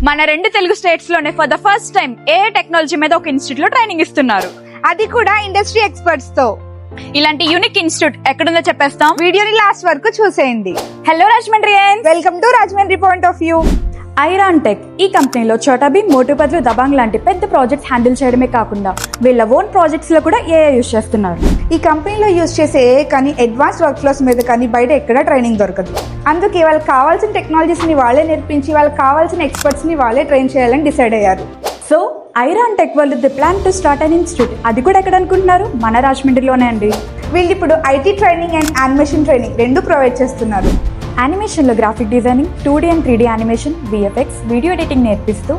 మన రెండు తెలుగు స్టేట్స్ లోనే for the first time A technology మీద ఒక ఇన్స్టిట్యూట్ లో ట్రైనింగ్ ఇస్తున్నారు, అది కూడా ఇండస్ట్రీ ఎక్స్పర్ట్స్ తో. ఇలాంటి యూనిక్ ఇన్స్టిట్యూట్ ఎక్కడుందో చెప్పేస్తాం, వీడియోని లాస్ట్ వరకు చూసేయండి. Hello Rajahmundrians, welcome to Rajahmundry point of view. Airan Tech ఈ కంపెనీలో చోటా భీమ్, మోటు పత్లు, దబాంగ్ లాంటి పెద్ద ప్రాజెక్ట్స్ హ్యాండిల్ చేయడమే కాకుండా వీళ్ళ ఓన్ ప్రాజెక్ట్స్ లో కూడా ఏఐ యూజ్ చేస్తున్నారు. ఈ కంపెనీలో యూజ్ చేసే ఏ కానీ అడ్వాన్స్ వర్క్ ఫ్లోస్ మీద కానీ బయట ఎక్కడా ట్రైనింగ్ దొరకదు. అందుకే వాళ్ళకి కావాల్సిన టెక్నాలజీస్ ని వాళ్ళే నేర్పించి వాళ్ళకి కావాల్సిన ఎక్స్పర్ట్స్ ని వాళ్ళే ట్రైన్ చేయాలని డిసైడ్ అయ్యారు. సో ఐరాన్ టెక్ వాళ్ళు the plan to start an institute. అది కూడా ఎక్కడ అనుకుంటున్నారు? మన రాజమండ్రిలోనే అండి. వీళ్ళు ఇప్పుడు IT training and animation training రెండు ప్రొవైడ్ చేస్తున్నారు. యానిమేషన్లో graphic designing, 2D and 3D animation, VFX, video editing నేర్పిస్తూ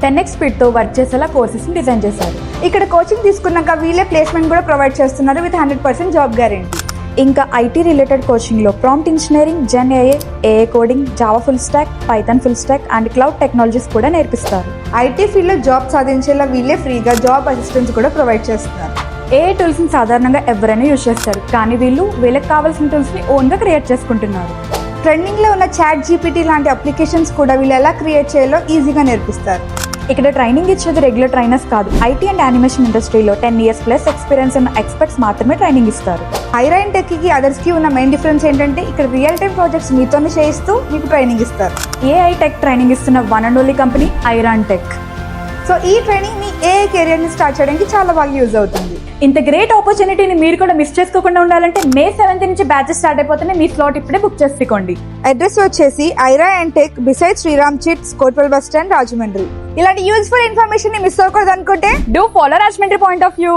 10x స్పీడ్తో వర్క్ చేసేలా కోర్సెస్ని డిజైన్ చేశారు. ఇక్కడ కోచింగ్ తీసుకున్నాక వీళ్ళే ప్లేస్మెంట్ కూడా ప్రొవైడ్ చేస్తున్నారు విత్ 100% జాబ్ గ్యారెంటీ. ఇంకా ఐటీ రిలేటెడ్ కోచింగ్లో prompt engineering, Gen AI coding, Java full stack, Python full stack and cloud technologies కూడా నేర్పిస్తారు. ఐటీ ఫీల్డ్లో జాబ్ సాధించేలా వీళ్ళే ఫ్రీగా జాబ్ అసిస్టెన్స్ కూడా ప్రొవైడ్ చేస్తున్నారు. ఏఐ టూల్స్ని సాధారణంగా ఎవరైనా యూజ్ చేస్తారు, కానీ వీళ్ళకి కావాల్సిన టూల్స్ని ఓన్గా క్రియేట్ చేసుకుంటున్నారు. ట్రెండింగ్లో ఉన్న చాట్ జీపీటీ లాంటి అప్లికేషన్స్ కూడా వీళ్ళు ఎలా క్రియేట్ చేయాలో ఈజీగా నేర్పిస్తారు. ఇక్కడ ట్రైనింగ్ ఇచ్చేది రెగ్యులర్ ట్రైనర్స్ కాదు, ఐటీ అండ్ యానిమేషన్ ఇండస్ట్రీలో 10 years ప్లస్ ఎక్స్పీరియన్స్ ఉన్న ఎక్స్పర్ట్స్ మాత్రమే ట్రైనింగ్ ఇస్తారు. ఐరాన్ టెక్ కి అదర్స్ కి ఉన్న మెయిన్ డిఫరెన్స్ ఏంటంటే ఇక్కడ రియల్ టైమ్ ప్రాజెక్ట్స్ మీతోనే చేయిస్తూ మీకు ట్రైనింగ్ ఇస్తారు. ఏఐ టెక్ ట్రైనింగ్ ఇస్తున్న one and only company Iran tech. So ఈ ట్రైనింగ్ మీ ఏ కెరియర్ ని స్టార్ట్ చేయడానికి చాలా బాగా యూజ్ అవుతుంది. ఇంత గ్రేట్ ఆపర్చునిటీని మీరు కూడా మిస్ చేసుకోకుండా ఉండాలంటే May 7th నుంచి బ్యాచెస్ స్టార్ట్ అయిపోతేనే మీ స్లాట్ ఇప్పుడే బుక్ చేసుకోండి. అడ్రస్ వచ్చేసి Airan Tech beside Sriram Chits, Kotipalli bus stand, Rajahmundry. ఇలాంటి యూజ్ఫుల్ ఇన్ఫర్మేషన్ ని మిస్ అవ్వకూడదు అనుకుంటే do follow Rajahmundry point of view.